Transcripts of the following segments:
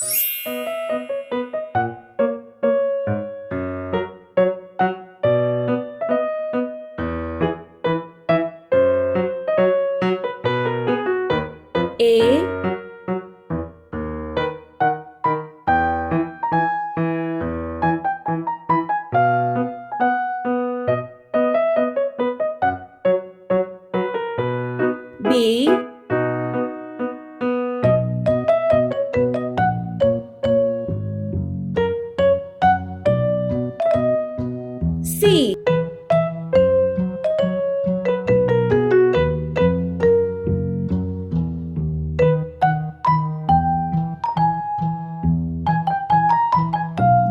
A, B, C,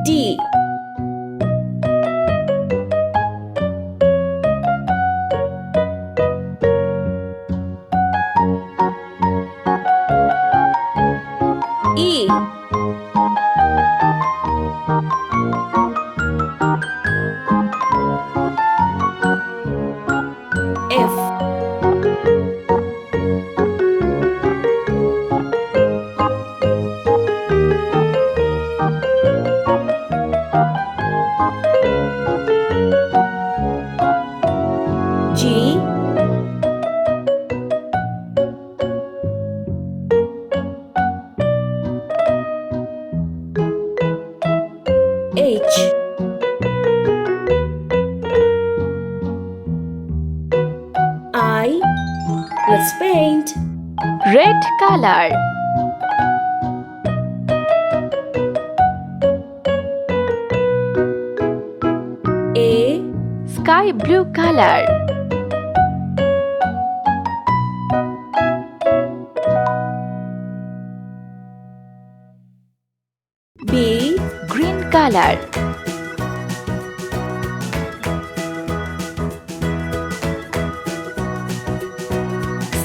D, E, F, G, H, I. Let's paint. Red color. A, Sky blue color. B, Green color.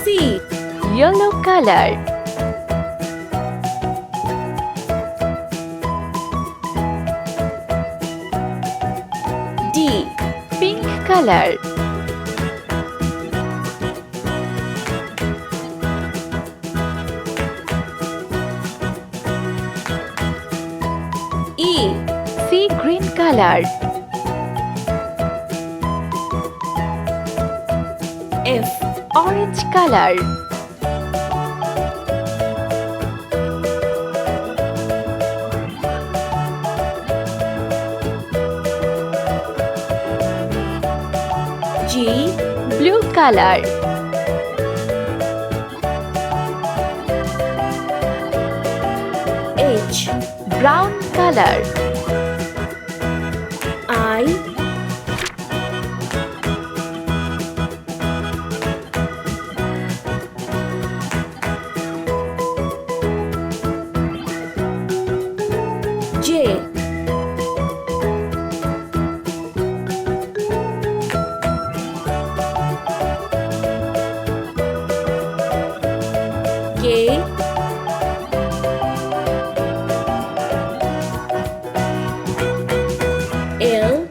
C, Yellow color. D, Pink color. E, Sea green color. F, Orange color. G, Blue color. H, Brown color. I, J, K, L,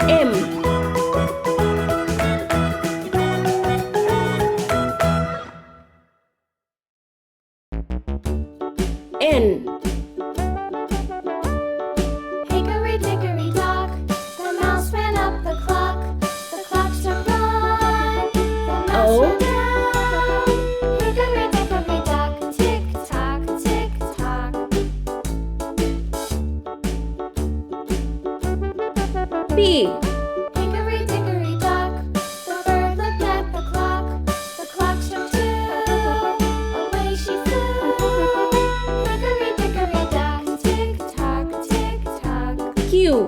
M, N, Hickory dickory dock, the mouse ran up the clock. The clock struck one, the mouse O, ran down. Hickory dickory dock, tick tock, tick tock. P, Hickory dickory dock, the bird looked at the clock. The clock struck two, away she flew. Hickory dickory dock, tick tock, tick tock. Q,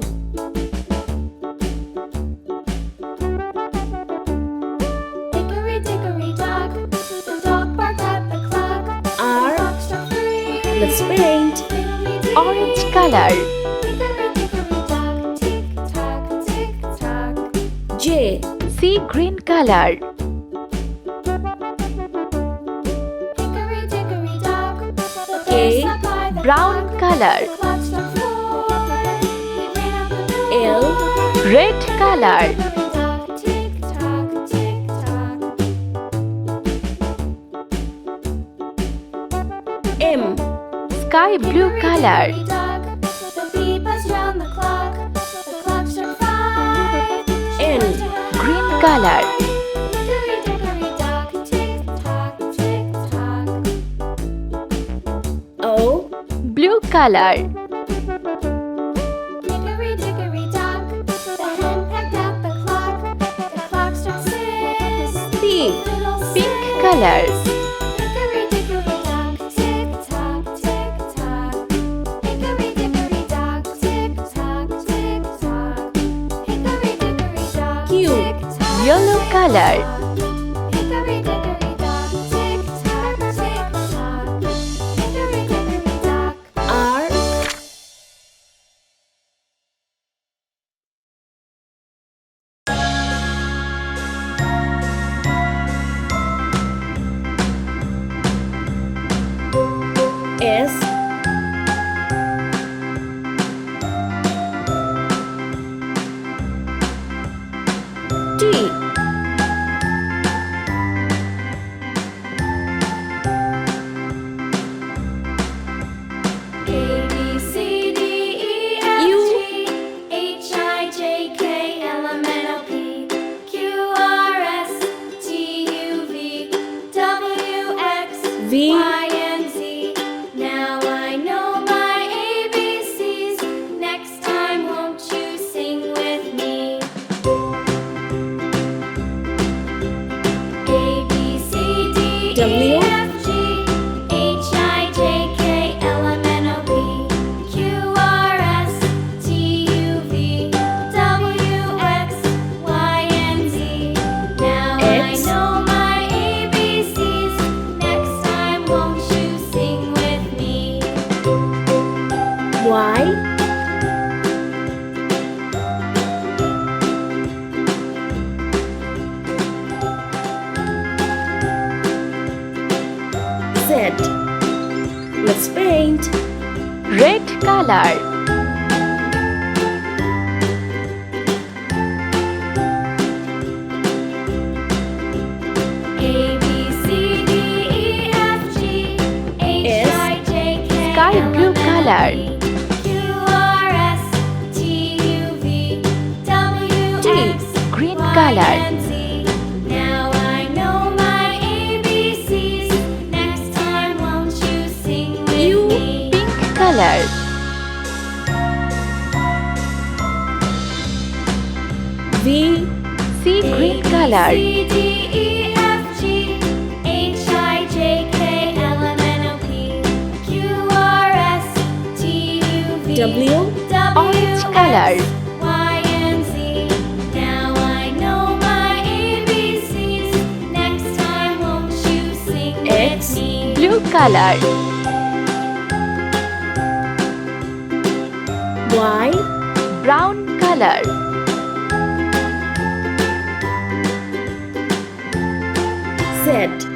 Hickory dickory dock, the dog barked at the clock. R, Clock struck three. let's paint. Orange color. Hickory dickory dock, tick tock, tick tock. J, Sea green color. Hickory dickory dock, the K, bird sat by the Brown clock. color. The clock struck four. red color, Tick tock, tick tock. M, sky blue color, Hickory dog, the bee buzzed round the clock. The clock struck 5. She N, went to her green hive. color, Hickory dickory dock, tick tock, tick tock. O, blue color, Hickory dickory dock, the hen pecked at the clock. The clock struck 6. P, Little pink six. color, Hickory dickory dock, tick tock, tick tock. Hickory dickory dock, tick tock, tick tock. Hickory dickory dock, Q, tick tock. yellow color, Hickory dickory dock, tick tock, tick tock. Hickory dickory dock. R, S, T, A B C D E F G H I J K L M N O P Q R S T U V W X V, Y and Z. Now I know my ABCs. Next time, won't you sing with me? A B C D W, E F G H I J K L M N O P Q R S T U V W X Y and Z. Now X, I know my ABCs. Next time, won't you sing with me? Y, Z. Let's paint. red color, A B C D E F G H I J K sky blue color, Q R S T U V W X green Y color, and Z. Now I know my ABCs. Next time, won't you sing with U, me? pink color, V, sea green color, C D E F G H I J K L M N O P Q R S T U V W, orange color, Y and Z. Now I know my ABCs. Next time, won't you sing X, with me? blue color, Y, brown color, Z.